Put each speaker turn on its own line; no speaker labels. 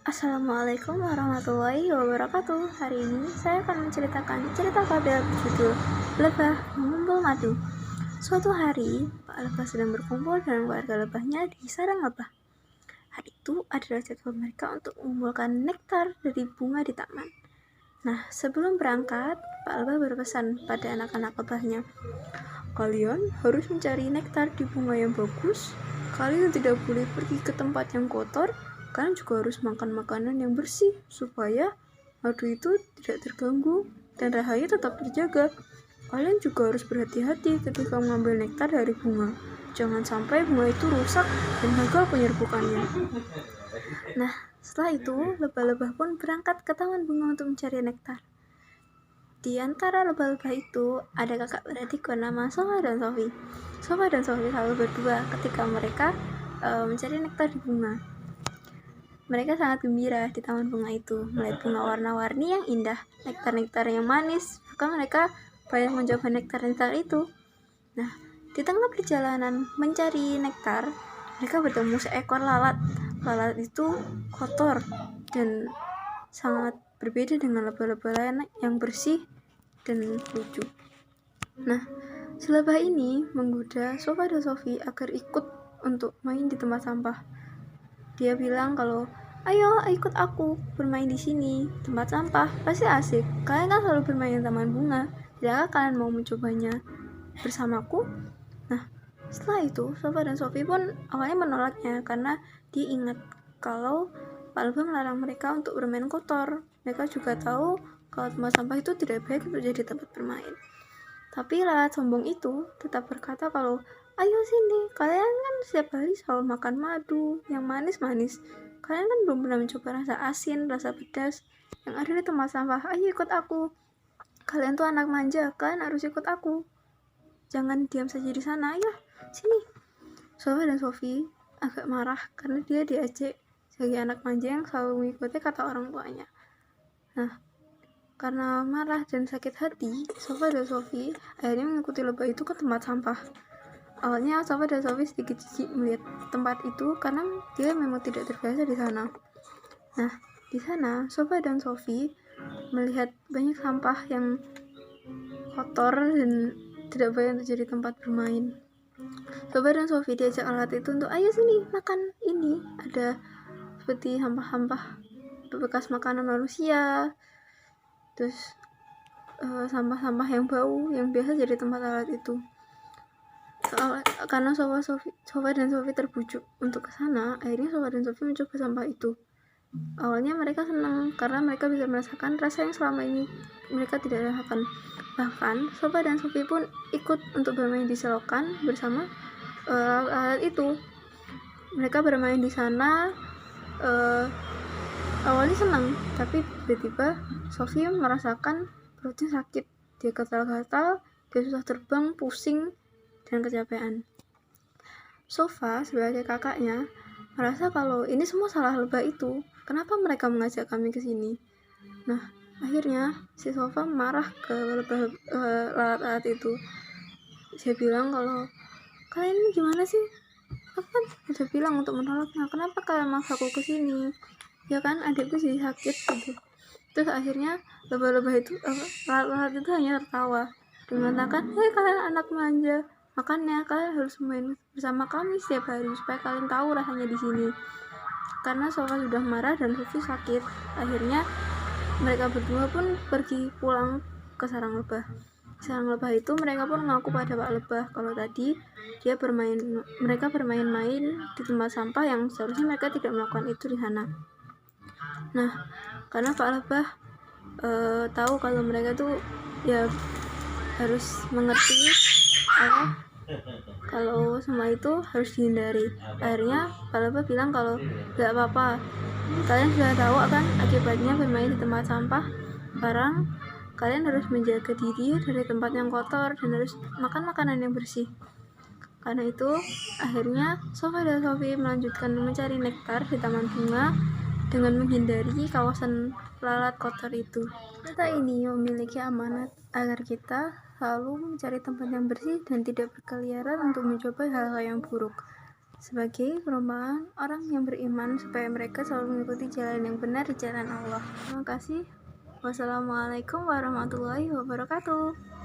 Assalamualaikum warahmatullahi wabarakatuh. Hari ini saya akan menceritakan cerita fabel berjudul Lebah Mengumpul Madu. Suatu hari, Pak Lebah sedang berkumpul dengan keluarga lebahnya di sarang lebah. Hari itu adalah jadwal mereka untuk mengumpulkan nektar dari bunga di taman. Nah, sebelum berangkat, Pak Lebah berpesan pada anak-anak lebahnya, "Kalian harus mencari nektar di bunga yang bagus. Kalian tidak boleh pergi ke tempat yang kotor. Kalian juga harus makan makanan yang bersih supaya madu itu tidak terganggu dan rahaya tetap terjaga. Kalian juga harus berhati-hati ketika mengambil nektar dari bunga. Jangan sampai bunga itu rusak dan gagal penyerbukannya." Nah, setelah itu, lebah-lebah pun berangkat ke taman bunga untuk mencari nektar. Di antara lebah-lebah itu ada kakak beradik bernama Sofa dan Sofi. Sofa dan Sofi selalu berdua ketika mereka mencari nektar di bunga. Mereka sangat gembira di taman bunga itu, melihat bunga warna-warni yang indah, nektar-nektar yang manis, maka mereka banyak mencoba nektar-nektar itu. Nah, di tengah perjalanan mencari nektar, mereka bertemu seekor lalat. Lalat itu kotor dan sangat berbeda dengan lebah-lebah lain yang bersih dan lucu. Nah, si lebah ini menggoda Sofa dan Sofi agar ikut untuk main di tempat sampah. Dia bilang kalau, "Ayo ikut aku bermain di sini, tempat sampah, pasti asik. Kalian kan selalu bermain di taman bunga. Tidakkah kalian mau mencobanya bersamaku?" Nah, setelah itu Sofa dan Sofi pun awalnya menolaknya karena dia ingat kalau Pak Lebah melarang mereka untuk bermain kotor. Mereka juga tahu kalau tempat sampah itu tidak baik untuk jadi tempat bermain. Tapi lalat sombong itu tetap berkata kalau, "Ayo sini, kalian kan setiap hari selalu makan madu yang manis-manis. Kalian kan belum pernah mencoba rasa asin, rasa pedas yang ada di tempat sampah. Ayo ikut aku. Kalian tuh anak manja, kalian harus ikut aku. Jangan diam saja di sana, ayo sini." Sofa dan Sofi agak marah karena dia diajak sebagai anak manja yang selalu mengikuti kata orang tuanya. Nah, karena marah dan sakit hati, Sofa dan Sofi akhirnya mengikuti lebah itu ke tempat sampah. Awalnya Sofa dan Sofi sedikit jijik melihat tempat itu karena dia memang tidak terbiasa di sana. Nah, di sana Sofa dan Sofi melihat banyak sampah yang kotor dan tidak baik untuk jadi tempat bermain. Sofa dan Sofi diajak lalat itu untuk, "Ayo sini makan ini." Ada seperti sampah-sampah bekas makanan manusia, terus sampah-sampah yang bau yang biasa jadi tempat lalat itu. Karena Sofa dan Sofi terbujuk untuk ke sana, akhirnya Sofa dan Sofi mencoba sampah itu. Awalnya mereka senang karena mereka bisa merasakan rasa yang selama ini mereka tidak rasakan. Bahkan Sofa dan Sofi pun ikut untuk bermain di selokan bersama lalat itu. Mereka bermain di sana. Awalnya senang, tapi tiba-tiba Sofi merasakan perutnya sakit. Dia gatal-gatal, dia susah terbang, pusing, dan kecapean. Sofa sebagai kakaknya merasa kalau ini semua salah lebah itu. Kenapa mereka mengajak kami ke sini? Nah, akhirnya si Sofa marah ke lalat-lalat itu. Dia bilang kalau, "Kalian ini gimana sih? Aku kan udah bilang untuk menolaknya. Kenapa kalian maksa aku ke sini? Ya kan adikku jadi sakit gitu." Terus akhirnya lebah-lebah itu lalat-lalat itu hanya tertawa dan mengatakan, "Hei kalian anak manja, makanya kalian harus main bersama kami setiap hari supaya kalian tahu rasanya di sini." Karena Sofa sudah marah dan Sofi sakit, akhirnya mereka berdua pun pergi pulang ke sarang lebah. Di sarang lebah itu mereka pun mengaku pada Pak Lebah kalau tadi mereka bermain-main di tempat sampah yang seharusnya mereka tidak melakukan itu di sana. Nah, karena Pak Lebah tahu kalau mereka tuh ya harus mengerti kalau semua itu harus dihindari. Akhirnya Pak Lebah bilang kalau gak apa-apa, kalian sudah tahu kan akibatnya bermain di tempat sampah. Sekarang kalian harus menjaga diri dari tempat yang kotor dan harus makan makanan yang bersih. Karena itu akhirnya Sofa dan Sofi melanjutkan mencari nektar di taman bunga dengan menghindari kawasan lalat kotor itu. Kita ini memiliki amanat agar kita selalu mencari tempat yang bersih dan tidak berkeliaran untuk mencoba hal-hal yang buruk. sebagai perumpamaan orang yang beriman supaya mereka selalu mengikuti jalan yang benar di jalan Allah. Terima kasih. Wassalamualaikum warahmatullahi wabarakatuh.